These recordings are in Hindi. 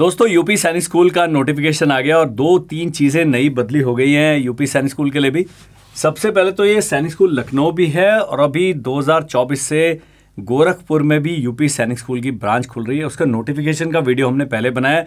दोस्तों यूपी सैनिक स्कूल का नोटिफिकेशन आ गया और 2-3 चीज़ें नई बदली हो गई हैं यूपी सैनिक स्कूल के लिए भी। सबसे पहले तो ये सैनिक स्कूल लखनऊ भी है और अभी 2024 से गोरखपुर में भी यूपी सैनिक स्कूल की ब्रांच खुल रही है। उसका नोटिफिकेशन का वीडियो हमने पहले बनाया,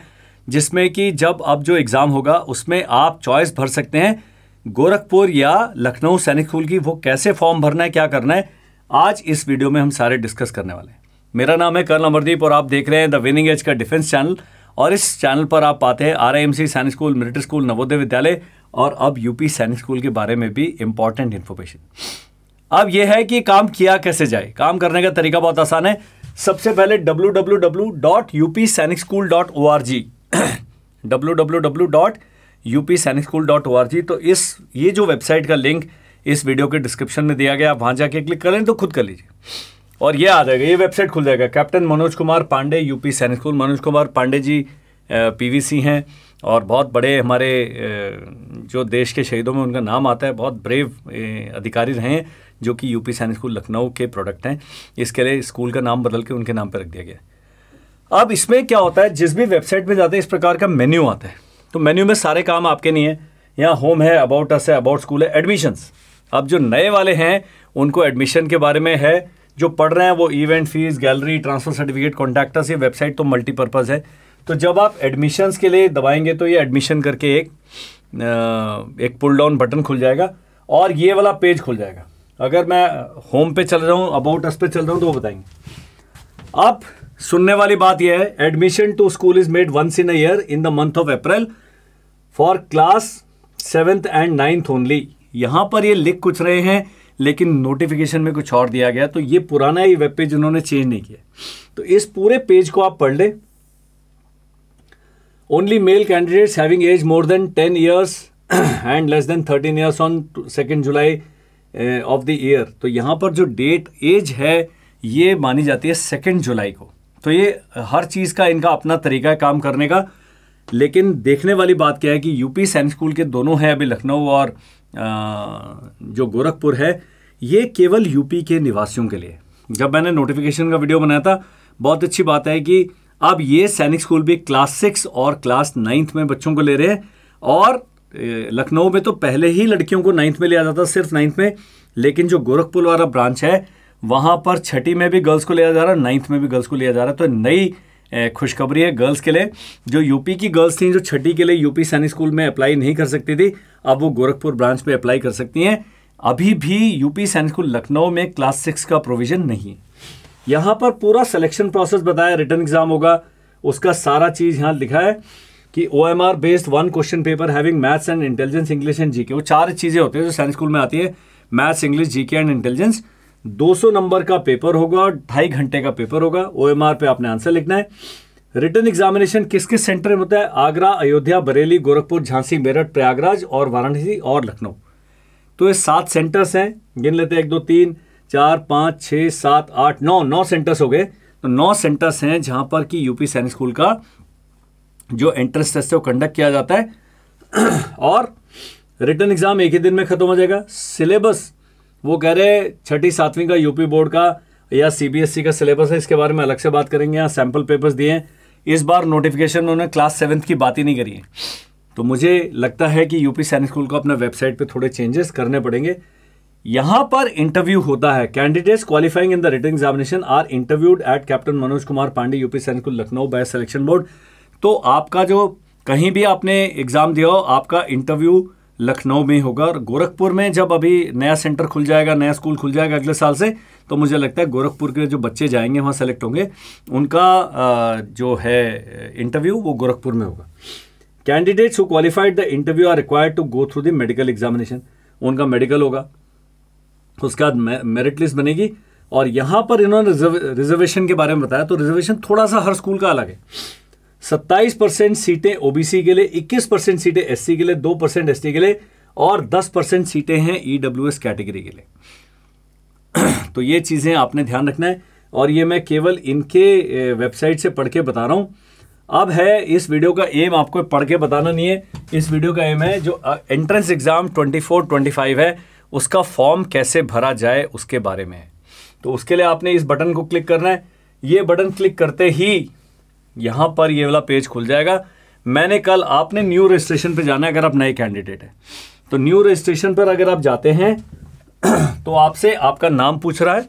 जिसमें कि जब अब जो एग्ज़ाम होगा उसमें आप चॉइस भर सकते हैं गोरखपुर या लखनऊ सैनिक स्कूल की। वो कैसे फॉर्म भरना है, क्या करना है, आज इस वीडियो में हम सारे डिस्कस करने वाले हैं। मेरा नाम है कर्नल अमरदीप और आप देख रहे हैं द विनिंग एज का डिफेंस चैनल। और इस चैनल पर आप पाते हैं RIMC सैनिक school, military school, Navodaya Vidyalaya और अब यूपी सैनिक स्कूल के बारे में भी इंपॉर्टेंट इन्फॉर्मेशन। अब यह है कि काम किया कैसे जाए। काम करने का तरीका बहुत आसान है। सबसे पहले www.upsainicSchool.org www.upsainicSchool.org। तो ये जो वेबसाइट का लिंक इस वीडियो के डिस्क्रिप्शन में दिया गया, आप वहां जाके क्लिक कर लें तो खुद कर लीजिए और ये आ जाएगा, ये वेबसाइट खुल जाएगा। Captain Manoj Kumar Pande UP Sainik school. Manoj Kumar Pandey ji PVC हैं और बहुत बड़े हमारे जो देश के शहीदों में उनका नाम आता है, बहुत ब्रेव अधिकारी रहे हैं जो कि यूपी सैनिक स्कूल लखनऊ के प्रोडक्ट हैं। इसके लिए स्कूल का नाम बदल के उनके नाम पर रख दिया गया। अब इसमें क्या होता है, जिस भी वेबसाइट में जाते हैं इस प्रकार का मेन्यू आता है। तो मेन्यू में सारे काम आपके नहीं है। यहाँ होम है, अबाउट अस है, अबाउट स्कूल है, एडमिशन्स। अब जो नए वाले हैं उनको एडमिशन के बारे में है, जो पढ़ रहे हैं वो event fees, gallery, transfer certificate, contacts. ये वेबसाइट तो मल्टीपर्पज़ है। तो जब आप एडमिशन्स के लिए दबाएंगे तो ये एडमिशन करके एक पुल डाउन बटन खुल जाएगा और ये वाला पेज खुल जाएगा। अगर मैं होम पे चल रहा हूँ, अबाउट अस पे चल रहा हूँ तो वो बताएंगे। अब सुनने वाली बात यह है, admission to school is made once in a year in the month of April for class 7th and 9th only. यहाँ पर ये लिख कुछ रहे हैं लेकिन नोटिफिकेशन में कुछ और दिया गया, तो ये पुराना ही वेब पेज उन्होंने चेंज नहीं किया। तो इस पूरे पेज को आप पढ़ ले। Only male candidates having age more than 10 years and less than 13 years on 2 July of the year. तो यहाँ पर जो डेट एज है ये मानी जाती है 2 जुलाई को। तो ये हर चीज़ का इनका अपना तरीका है काम करने का। लेकिन देखने वाली बात क्या है कि यूपी सैनिक स्कूल के दोनों हैं अभी, लखनऊ और जो गोरखपुर है, ये केवल यूपी के निवासियों के लिए। जब मैंने नोटिफिकेशन का वीडियो बनाया था, बहुत अच्छी बात है कि अब ये सैनिक स्कूल भी क्लास 6 और क्लास 9th में बच्चों को ले रहे हैं। और लखनऊ में तो पहले ही लड़कियों को 9th में लिया जाता, सिर्फ 9th में। लेकिन जो गोरखपुर वाला ब्रांच है वहाँ पर 6ठी में भी गर्ल्स को लिया जा रहा है, 9th में भी गर्ल्स को लिया जा रहा है। तो नई खुशखबरी है गर्ल्स के लिए। जो यूपी की गर्ल्स थी जो 6ठी के लिए यूपी सैनिक स्कूल में अप्लाई नहीं कर सकती थी, अब वो गोरखपुर ब्रांच में अप्लाई कर सकती हैं। अभी भी यूपी सैनिक स्कूल लखनऊ में क्लास 6 का प्रोविजन नहीं है। यहाँ पर पूरा सिलेक्शन प्रोसेस बताया, रिटर्न एग्जाम होगा, उसका सारा चीज़ यहाँ लिखा है कि OMR based 1 question paper having maths and intelligence, English and GK। वो 4 चीज़ें होती है जो सैनिक स्कूल में आती है, maths, English, GK and intelligence. 200 number का पेपर होगा और 2.5 घंटे का पेपर होगा। OMR पे आपने आंसर लिखना है। रिटर्न एग्जामिनेशन किस किस सेंटर में होता है? आगरा, अयोध्या, बरेली, गोरखपुर, झांसी, मेरठ, प्रयागराज और वाराणसी और लखनऊ। तो ये 7 सेंटर्स हैं, गिन लेते हैं, 1 2 3 4 5 6 7 8 9 सेंटर्स हो गए। तो 9 सेंटर्स हैं जहां पर कि यूपी सैनिक स्कूल का जो एंट्रेंस टेस्ट है वो कंडक्ट किया जाता है और रिटर्न एग्जाम एक ही दिन में खत्म हो जाएगा। सिलेबस वो कह रहे 6ठी 7वीं का यूपी बोर्ड का या CBSE का सिलेबस है, इसके बारे में अलग से बात करेंगे। यहाँ सैम्पल पेपर्स दिए हैं। इस बार नोटिफिकेशन में उन्होंने क्लास 7th की बात ही नहीं करी है। तो मुझे लगता है कि यूपी सैनिक स्कूल को अपना वेबसाइट पे थोड़े चेंजेस करने पड़ेंगे। यहाँ पर इंटरव्यू होता है। Candidates qualifying in the written examination are interviewed at captain Manoj Kumar Pande UP Sainik school Lucknow by selection board. तो आपका जो कहीं भी आपने एग्जाम दिया हो, आपका इंटरव्यू लखनऊ में होगा। और गोरखपुर में जब अभी नया सेंटर खुल जाएगा, नया स्कूल खुल जाएगा अगले साल से, तो मुझे लगता है गोरखपुर के जो बच्चे जाएंगे वहाँ सेलेक्ट होंगे, उनका जो है इंटरव्यू वो गोरखपुर में होगा। Candidates who qualified the interview are required to go through the medical examination. उनका मेडिकल होगा, उसके बाद मेरिट लिस्ट बनेगी। और यहाँ पर इन्होंने रिजर्वेशन के बारे में बताया। तो रिजर्वेशन थोड़ा सा हर स्कूल का अलग है। 27% सीटें OBC के लिए, 21% सीटें SC के लिए, 2% ST के लिए और 10% सीटें हैं EWS कैटेगरी के लिए। तो ये चीज़ें आपने ध्यान रखना है और ये मैं केवल इनके वेबसाइट से पढ़ के बता रहा हूँ। अब है इस वीडियो का एम, आपको पढ़ के बताना नहीं है। इस वीडियो का एम है जो एंट्रेंस एग्ज़ाम 24-25 है, उसका फॉर्म कैसे भरा जाए उसके बारे में है। तो उसके लिए आपने इस बटन को क्लिक करना है। ये बटन क्लिक करते ही यहाँ पर ये वाला पेज खुल जाएगा। मैंने कल, आपने न्यू रजिस्ट्रेशन पे जाना है अगर आप नए कैंडिडेट हैं, तो न्यू रजिस्ट्रेशन पर अगर आप जाते हैं तो आपसे आपका नाम पूछ रहा है,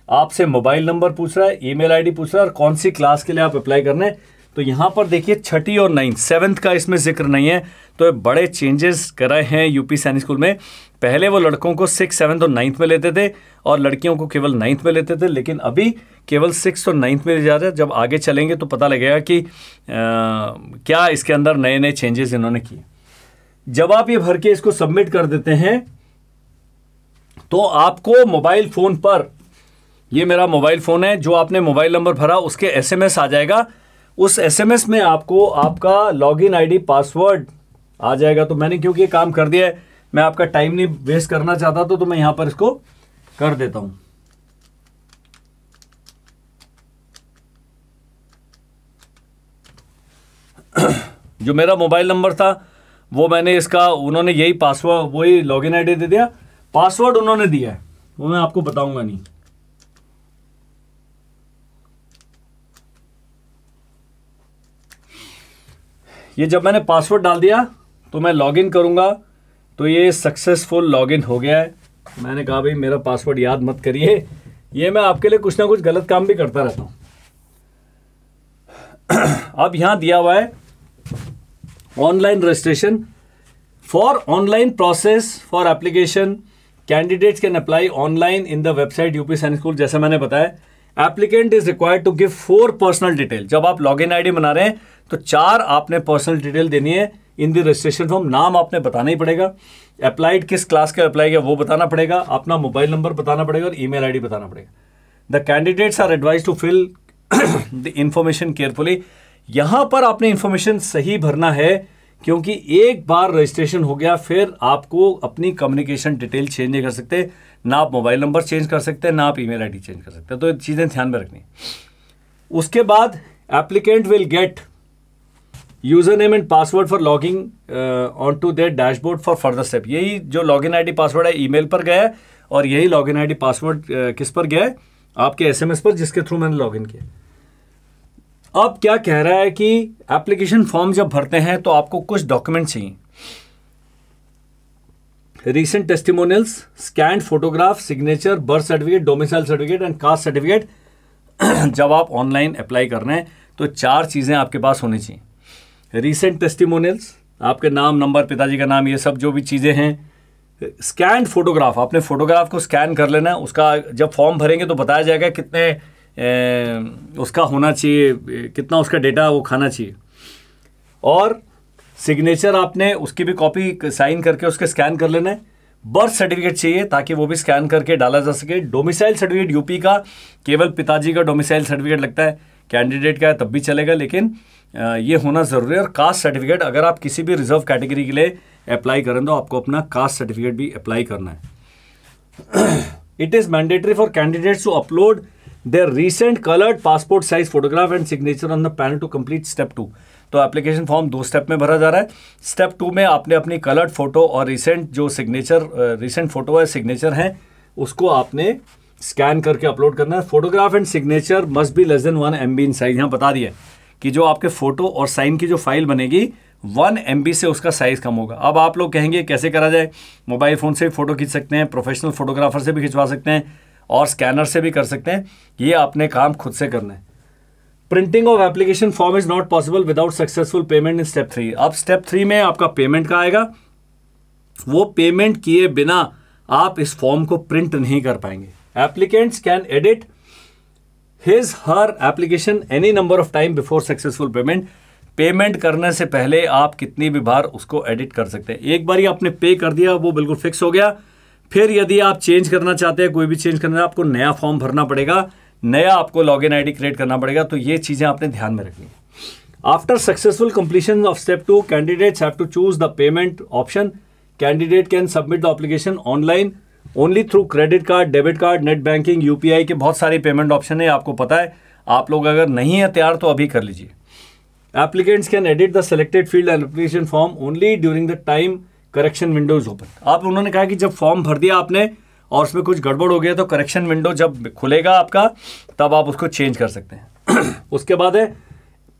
आपसे मोबाइल नंबर पूछ रहा है, ईमेल आईडी पूछ रहा है और कौन सी क्लास के लिए आप अप्लाई करना है। तो यहाँ पर देखिए 6ठी और 9th, 7th का इसमें जिक्र नहीं है। तो ये बड़े चेंजेस कराए हैं यूपी सैनिक स्कूल में। पहले वो लड़कों को 6, 7 और 9th में लेते थे और लड़कियों को केवल 9th में लेते थे, लेकिन अभी केवल 6 और 9th में ले जा रहे हैं। जब आगे चलेंगे तो पता लगेगा कि क्या इसके अंदर नए नए चेंजेस इन्होंने किए। जब आप ये भर के इसको सबमिट कर देते हैं तो आपको मोबाइल फ़ोन पर, ये मेरा मोबाइल फ़ोन है, जो आपने मोबाइल नंबर भरा उसके SMS आ जाएगा। उस SMS में आपको आपका लॉगिन आईडी पासवर्ड आ जाएगा। तो मैंने क्योंकि ये काम कर दिया है, मैं आपका टाइम नहीं वेस्ट करना चाहता तो मैं यहां पर इसको कर देता हूं। जो मेरा मोबाइल नंबर था वो मैंने इसका, उन्होंने यही पासवर्ड, वही लॉगिन आईडी दे दिया, पासवर्ड उन्होंने दिया है, वो मैं आपको बताऊंगा नहीं। ये जब मैंने पासवर्ड डाल दिया तो मैं लॉगिन करूंगा तो ये सक्सेसफुल लॉगिन हो गया है। मैंने कहा भाई मेरा पासवर्ड याद मत करिए, ये मैं आपके लिए कुछ ना कुछ गलत काम भी करता रहता हूं। अब यहां दिया हुआ है online registration for online process for application, candidates can apply online in the website UP Sainik school. जैसा मैंने बताया, applicant is required to give 4 personal detail. जब आप लॉगिन आईडी बना रहे हैं तो 4 आपने पर्सनल डिटेल देनी है इन द रजिस्ट्रेशन फॉर्म। नाम आपने बताना ही पड़ेगा, अप्लाइड किस क्लास के अप्लाई किया वो बताना पड़ेगा, अपना मोबाइल नंबर बताना पड़ेगा और ईमेल आईडी बताना पड़ेगा। The candidates are advise to fill the information carefully. यहां पर आपने इंफॉर्मेशन सही भरना है, क्योंकि एक बार रजिस्ट्रेशन हो गया फिर आपको अपनी कम्युनिकेशन डिटेल चेंज नहीं कर सकते, ना आप मोबाइल नंबर चेंज कर सकते हैं, ना आप ईमेल आईडी चेंज कर सकते हैं। तो ये चीज़ें ध्यान में रखनी। उसके बाद applicant will get user name and password for logging on to their dashboard for further step. यही जो लॉगिन आईडी पासवर्ड है ईमेल पर गया है और यही लॉगिन आईडी पासवर्ड किस पर गया है, आपके SMS पर जिसके थ्रू मैंने लॉगिन किया। अब क्या कह रहा है कि एप्लीकेशन फॉर्म जब भरते हैं तो आपको कुछ डॉक्यूमेंट चाहिए, recent testimonials, scanned photograph, signature, birth certificate, domicile certificate and caste certificate. जब आप ऑनलाइन अप्लाई कर रहे हैं तो 4 चीज़ें आपके पास होनी चाहिए। रीसेंट टेस्टिमोनियल्स, आपके नाम, नंबर, पिताजी का नाम, ये सब जो भी चीज़ें हैं। स्कैन्ड फोटोग्राफ, आपने फोटोग्राफ को स्कैन कर लेना। उसका जब फॉर्म भरेंगे तो बताया जाएगा कितने उसका होना चाहिए, कितना उसका डेटा वो खाना चाहिए। और सिग्नेचर आपने उसकी भी कॉपी साइन करके उसके स्कैन कर लेना है। बर्थ सर्टिफिकेट चाहिए ताकि वो भी स्कैन करके डाला जा सके। डोमिसाइल सर्टिफिकेट, यूपी का केवल पिताजी का डोमिसाइल सर्टिफिकेट लगता है, कैंडिडेट का है तब भी चलेगा, लेकिन ये होना ज़रूरी है। और कास्ट सर्टिफिकेट, अगर आप किसी भी रिजर्व कैटेगरी के लिए अप्लाई करें तो आपको अपना कास्ट सर्टिफिकेट भी अप्लाई करना है। It is mandatory for candidates to upload their recent coloured passport size photograph and signature on the panel to complete step 2। तो एप्लीकेशन फॉर्म 2 स्टेप में भरा जा रहा है। स्टेप 2 में आपने अपनी कलर्ड फोटो और रिसेंट जो सिग्नेचर, रिसेंट फोटो है, सिग्नेचर है, उसको आपने स्कैन करके अपलोड करना है। Photograph and signature must be less than 1 MB in size. यहाँ बता दिया कि जो आपके फोटो और साइन की जो फाइल बनेगी 1 MB से उसका साइज कम होगा। अब आप लोग कहेंगे कैसे करा जाए, मोबाइल फ़ोन से भी फ़ोटो खींच सकते हैं, प्रोफेशनल फोटोग्राफर से भी खिंचवा सकते हैं और स्कैनर से भी कर सकते हैं। ये आपने काम खुद से करना है। Printing of application form is not possible without successful payment in step 3। अब स्टेप 3 में आपका पेमेंट का आएगा। वो पेमेंट किए बिना आप इस फॉर्म को प्रिंट नहीं कर पाएंगे। Applicants can edit his her application any number of time before successful payment. Payment करने से पहले आप कितनी भी बार उसको एडिट कर सकते हैं। एक बार ही आपने पे कर दिया, वो बिल्कुल फिक्स हो गया। फिर यदि आप चेंज करना चाहते हैं, कोई भी चेंज करना है, आपको नया फॉर्म भरना पड़ेगा, नया आपको लॉगिन आईडी क्रिएट करना पड़ेगा। तो ये चीज़ें आपने ध्यान में रखनी है। After successful completion of step 2, candidates have to choose the payment option. Candidate can submit the application online only through credit card, debit card, net banking, UPI के बहुत सारे पेमेंट ऑप्शन है, आपको पता है। आप लोग अगर नहीं है तैयार तो अभी कर लीजिए। Applicants can edit the selected field and application form only during the time correction window is open. आप उन्होंने कहा कि जब फॉर्म भर दिया आपने और उसमें कुछ गड़बड़ हो गया तो करेक्शन विंडो जब खुलेगा आपका तब आप उसको चेंज कर सकते हैं। उसके बाद है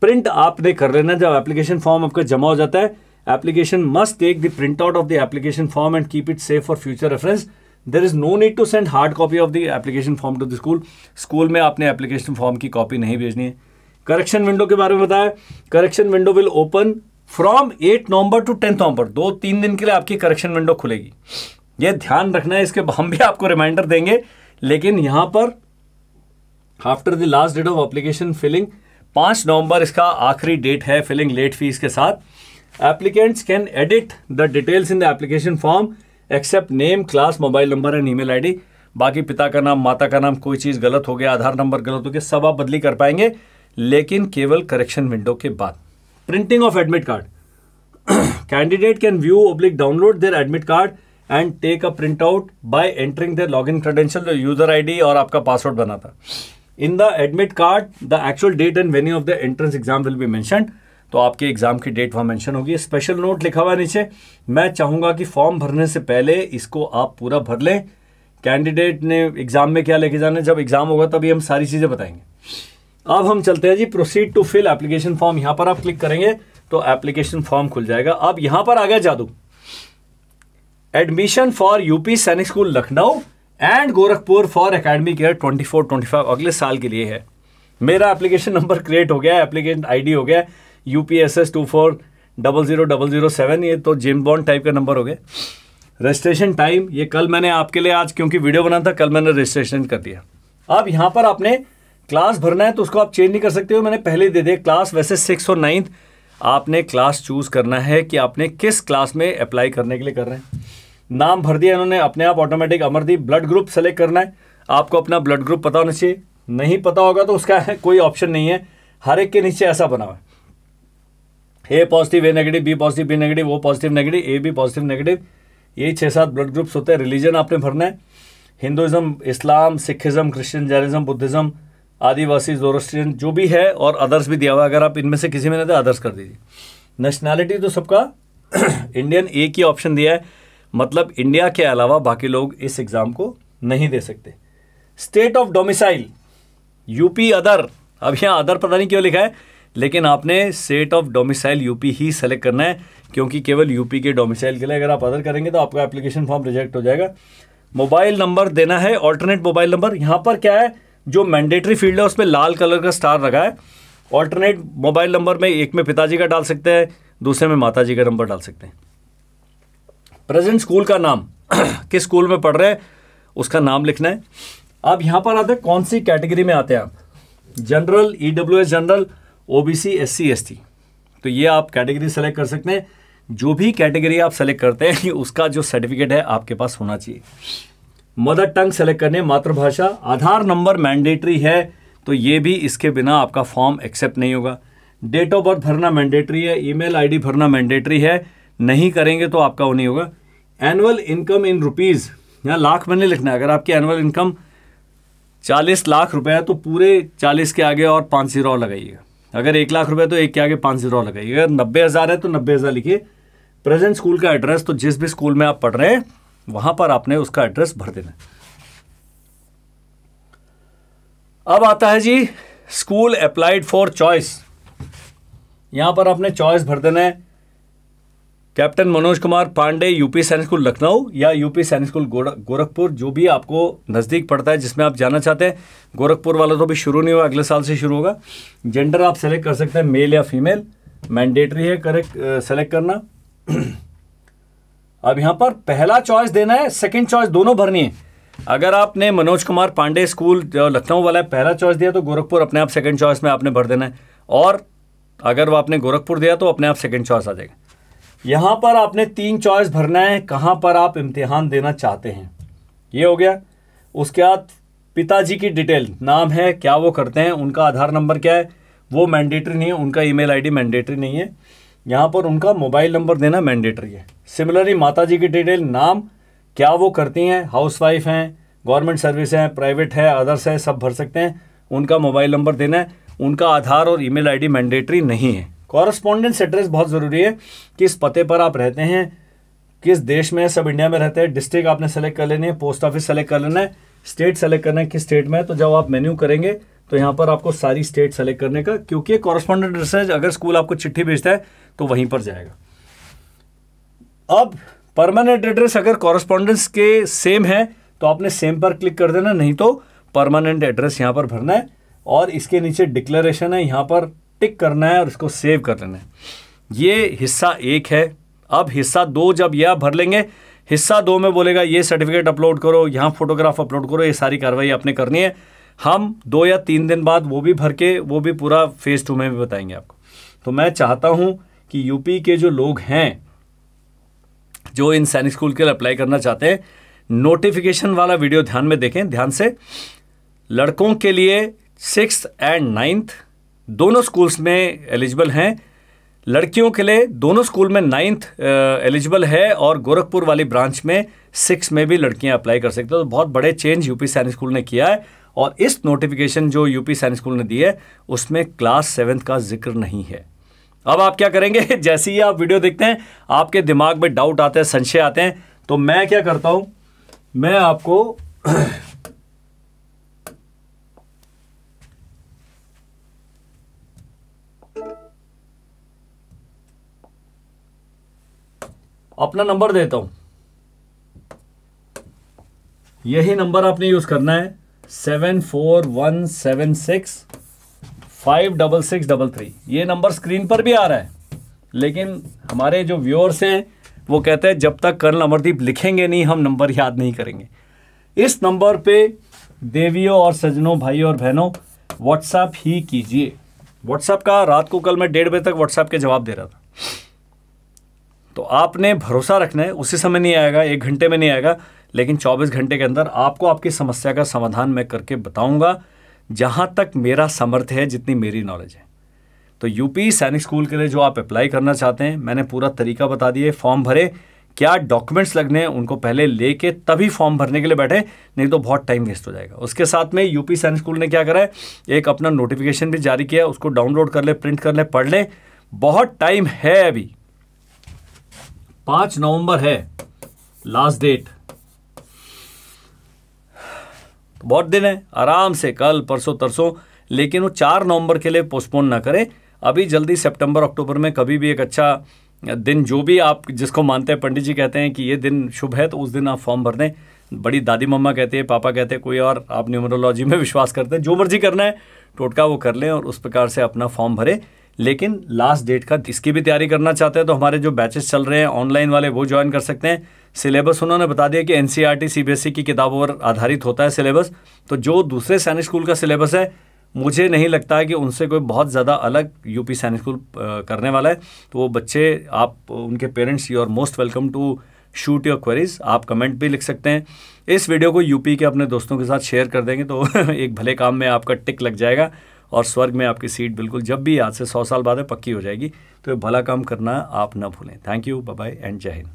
प्रिंट आपने कर लेना जब एप्लीकेशन फॉर्म आपका जमा हो जाता है। Application must take the print out of the application form and keep it safe for future reference. There is no need to send hard copy of the application form to the school. School में आपने एप्लीकेशन फॉर्म की कॉपी नहीं भेजनी है। करेक्शन विंडो के बारे में बताया, correction window will open from 8 November to 10 November, 2-3 दिन के लिए आपकी करेक्शन विंडो खुलेगी। यह ध्यान रखना है, इसके हम भी आपको रिमाइंडर देंगे, लेकिन यहां पर after the last date of application filling 5 November इसका आखिरी डेट है फिलिंग लेट फीस के साथ। Applicants can edit the details in the application form except name, class, mobile number and email ID. बाकी पिता का नाम, माता का नाम, कोई चीज गलत हो गया, आधार नंबर गलत हो गया, सब आप बदली कर पाएंगे, लेकिन केवल करेक्शन विंडो के बाद। Printing of admit card, candidate can view oblique download their admit card and take a print out by entering their login credential, user ID और आपका पासवर्ड बना था। In the admit card the actual date and venue of the entrance exam will be mentioned, तो आपके एग्जाम की डेट वहां मेंशन होगी। स्पेशल नोट लिखा हुआ है नीचे, मैं चाहूंगा कि फॉर्म भरने से पहले इसको आप पूरा भर लें। कैंडिडेट ने एग्जाम में क्या लेके जाना है, जब एग्जाम होगा तभी हम सारी चीजें बताएंगे। अब हम चलते हैं जी, proceed to fill application form. यहां पर आप क्लिक करेंगे तो एप्लीकेशन फॉर्म खुल जाएगा। अब यहां पर आ गया जादू, admission for UP Sainik school Lucknow and Gorakhpur for academic year 24-25, अगले साल के लिए है। मेरा एप्लीकेशन नंबर क्रिएट हो गया, एप्लीकेंट आईडी हो गया UPSS 24000007, ये तो जेम्स बॉन्ड टाइप का नंबर हो गया। रजिस्ट्रेशन टाइम, ये कल मैंने आपके लिए, आज क्योंकि वीडियो बना था, कल मैंने रजिस्ट्रेशन कर दिया। अब यहां पर आपने क्लास भरना है तो उसको आप चेंज नहीं कर सकते हो, मैंने पहले दे दिया क्लास। वैसे 6th और 9th आपने क्लास चूज करना है कि आपने किस क्लास में अप्लाई करने के लिए कर रहे हैं। नाम भर दिया इन्होंने अपने आप automatic, Amardeep. Blood group select करना है, आपको अपना ब्लड ग्रुप पता होना चाहिए, नहीं पता होगा तो उसका कोई ऑप्शन नहीं है, हर एक के नीचे ऐसा बना हुआ है, A positive, A negative, B positive, B negative, O positive negative, A B positive negative, यही 6-7 ब्लड ग्रुप्स होते हैं। रिलीजन आपने भरना है, हिंदुइज्म, इस्लाम, सिखिज्म, क्रिश्चियन, जैनिज्म, बुद्धिज्म, आदिवासी, जोरोस्ट्रियन, जो भी है, और अदर्स भी दिया हुआ है, अगर आप इनमें से किसी में नहीं तो अदर्स कर दीजिए। नेशनैलिटी तो सबका इंडियन एक ही ऑप्शन दिया है, मतलब इंडिया के अलावा बाकी लोग इस एग्जाम को नहीं दे सकते। State of domicile UP other, अब यहाँ अदर पता नहीं क्यों लिखा है, लेकिन आपने state of domicile UP he select करना है, क्योंकि केवल यूपी के डोमिसाइल के लिए अगर आप अदर करेंगे तो आपका एप्लीकेशन फॉर्म रिजेक्ट हो जाएगा। मोबाइल नंबर देना है, ऑल्टरनेट मोबाइल नंबर। यहाँ पर क्या है, जो मैंडेटरी फील्ड है उसमें लाल कलर का स्टार लगा है। ऑल्टरनेट मोबाइल नंबर में एक में पिताजी का डाल सकते हैं, दूसरे में माताजी का नंबर डाल सकते हैं। प्रेजेंट स्कूल का नाम, किस स्कूल में पढ़ रहे हैं उसका नाम लिखना है। अब यहाँ पर आते हैं कौन सी कैटेगरी में आते हैं आप, general, EWS general, OBC, SC, ST, तो ये आप कैटेगरी सेलेक्ट कर सकते हैं। जो भी कैटेगरी आप सेलेक्ट करते हैं उसका जो सर्टिफिकेट है आपके पास होना चाहिए। मदर टंग सेलेक्ट करने, मातृभाषा। आधार नंबर मैंडेटरी है, तो ये भी इसके बिना आपका फॉर्म एक्सेप्ट नहीं होगा। डेट ऑफ बर्थ भरना मैंडेटरी है, ईमेल आईडी भरना मैंडेटरी है, नहीं करेंगे तो आपका वो नहीं होगा। एनुअल इनकम इन रुपीज़, यहाँ लाख में नहीं लिखना है। अगर आपकी एनुअल इनकम 40 लाख रुपए है तो पूरे 40 के आगे और 5 जीरो और लगाइएगा। अगर 1 लाख रुपए तो 1 के आगे 5 जीरो और लगाइएगा। अगर 90,000 है तो 90,000 लिखिए। प्रेजेंट स्कूल का एड्रेस, तो जिस भी स्कूल में आप पढ़ रहे हैं वहां पर आपने उसका एड्रेस भर देना है। अब आता है जी स्कूल अप्लाइड फॉर चॉइस। यहां पर आपने चॉइस भर देना है, captain Manoj Kumar Pande, UP Sainik school Lucknow या यूपी सैनिक स्कूल गोरखपुर, जो भी आपको नज़दीक पड़ता है जिसमें आप जाना चाहते हैं। गोरखपुर वाला तो भी शुरू नहीं हुआ, अगले साल से शुरू होगा। जेंडर आप सेलेक्ट कर सकते हैं, मेल या फीमेल, मैंडेटरी है करेक्ट सेलेक्ट करना। अब यहाँ पर पहला चॉइस देना है, सेकंड चॉइस दोनों भरनी है। अगर आपने मनोज कुमार पांडे स्कूल जो लखनऊ वाला है पहला चॉइस दिया तो गोरखपुर अपने आप सेकंड चॉइस में आपने भर देना है, और अगर वो आपने गोरखपुर दिया तो अपने आप सेकंड चॉइस आ जाएगा। यहाँ पर आपने 3 चॉइस भरना है, कहाँ पर आप इम्तिहान देना चाहते हैं, ये हो गया। उसके बाद पिताजी की डिटेल, नाम है, क्या वो करते हैं, उनका आधार नंबर क्या है, वो मैंडेटरी नहीं है, उनका ईमेल आईडी मैंडेटरी नहीं है। यहाँ पर उनका मोबाइल नंबर देना मैंडेटरी है। सिमिलरली माताजी की डिटेल, नाम, क्या वो करती हैं, हाउसवाइफ हैं, गवर्नमेंट सर्विस है, प्राइवेट है, अदर्स है, सब भर सकते हैं। उनका मोबाइल नंबर देना है। उनका आधार और ईमेल आईडी मैंडेटरी नहीं है। कॉरेस्पॉन्डेंस एड्रेस बहुत ज़रूरी है, किस पते पर आप रहते हैं, किस देश में, सब इंडिया में रहते हैं। डिस्ट्रिक्ट आपने सेलेक्ट कर लेनी है, पोस्ट ऑफिस सेलेक्ट कर लेना है, स्टेट सेलेक्ट करना है किस स्टेट में है। तो जब आप मेन्यू करेंगे तो यहाँ पर आपको सारी स्टेट सेलेक्ट करने का, क्योंकि कॉरेस्पॉन्डेंट एड्रेस है, अगर स्कूल आपको चिट्ठी भेजता है तो वहीं पर जाएगा। अब परमानेंट एड्रेस अगर कॉरेस्पॉन्डेंस के सेम है तो आपने सेम पर क्लिक कर देना, नहीं तो परमानेंट एड्रेस यहाँ पर भरना है और इसके नीचे डिक्लेरेशन है, यहाँ पर टिक करना है और इसको सेव कर लेना है। ये हिस्सा 1 है। अब हिस्सा 2 जब यह भर लेंगे, हिस्सा 2 में बोलेगा ये सर्टिफिकेट अपलोड करो, यहाँ फोटोग्राफ अपलोड करो, ये सारी कार्रवाई आपने करनी है। हम 2 या 3 दिन बाद वो भी भर के वो भी पूरा फेज 2 में भी बताएंगे आपको। तो मैं चाहता हूँ कि यूपी के जो लोग हैं जो इन सैनिक स्कूल के लिए अप्लाई करना चाहते हैं, नोटिफिकेशन वाला वीडियो ध्यान में देखें, ध्यान से। लड़कों के लिए 6th and 9th दोनों स्कूल्स में एलिजिबल हैं। लड़कियों के लिए दोनों स्कूल में 9th एलिजिबल है और गोरखपुर वाली ब्रांच में 6 में भी लड़कियां अप्लाई कर सकते हैं। तो बहुत बड़े चेंज यूपी सैनिक स्कूल ने किया है और इस नोटिफिकेशन जो यूपी सैनिक स्कूल ने दी है उसमें क्लास 7th का जिक्र नहीं है। अब आप क्या करेंगे, जैसे ही आप वीडियो देखते हैं आपके दिमाग में डाउट आते हैं, संशय आते हैं, तो मैं क्या करता हूं, मैं आपको अपना नंबर देता हूं। यही नंबर आपने यूज करना है 7417656633। ये नंबर स्क्रीन पर भी आ रहा है, लेकिन हमारे जो व्यूअर्स हैं वो कहते हैं जब तक कर्नल अमरदीप लिखेंगे नहीं हम नंबर याद नहीं करेंगे। इस नंबर पे देवियों और सज्जनों, भाइयों और बहनों, व्हाट्सएप ही कीजिए। व्हाट्सएप का रात को कल मैं 1:30 बजे तक व्हाट्सएप के जवाब दे रहा था, तो आपने भरोसा रखना है। उसी समय नहीं आएगा, 1 घंटे में नहीं आएगा, लेकिन 24 घंटे के अंदर आपको आपकी समस्या का समाधान मैं करके बताऊंगा, जहां तक मेरा सामर्थ्य है, जितनी मेरी नॉलेज है। तो यूपी सैनिक स्कूल के लिए जो आप अप्लाई करना चाहते हैं, मैंने पूरा तरीका बता दिया। फॉर्म भरे, क्या डॉक्यूमेंट्स लगने हैं उनको पहले लेके तभी फॉर्म भरने के लिए बैठे, नहीं तो बहुत टाइम वेस्ट हो जाएगा। उसके साथ में यूपी सैनिक स्कूल ने क्या करा है, एक अपना नोटिफिकेशन भी जारी किया, उसको डाउनलोड कर ले, प्रिंट कर ले, पढ़ ले। बहुत टाइम है, अभी 5 नवंबर है लास्ट डेट, बहुत दिन है, आराम से कल परसों तरसों, लेकिन वो 4 नवंबर के लिए पोस्टपोन ना करें। अभी जल्दी सितंबर अक्टूबर में कभी भी एक अच्छा दिन, जो भी आप जिसको मानते हैं, पंडित जी कहते हैं कि ये दिन शुभ है तो उस दिन आप फॉर्म भर दें। बड़ी दादी मम्मा कहते हैं, पापा कहते हैं, कोई और, आप न्यूमरोलॉजी में विश्वास करते हैं, जो मर्जी करना है टोटका वो कर लें और उस प्रकार से अपना फॉर्म भरें। लेकिन लास्ट डेट का इसकी भी तैयारी करना चाहते हैं तो हमारे जो बैचेस चल रहे हैं ऑनलाइन वाले वो ज्वाइन कर सकते हैं। सिलेबस उन्होंने बता दिया कि एनसीईआरटी सीबीएसई की किताबों पर आधारित होता है सिलेबस। तो जो दूसरे सैनिक स्कूल का सिलेबस है, मुझे नहीं लगता है कि उनसे कोई बहुत ज़्यादा अलग यूपी सैनिक स्कूल करने वाला है। तो वो बच्चे, आप उनके parents, you are most welcome to shoot your queries. आप कमेंट भी लिख सकते हैं। इस वीडियो को यूपी के अपने दोस्तों के साथ शेयर कर देंगे तो एक भले काम में आपका टिक लग जाएगा और स्वर्ग में आपकी सीट बिल्कुल जब भी आज से 100 साल बाद पक्की हो जाएगी। तो ये भला काम करना आप ना भूलें। Thank you, bye bye and Jai Hind.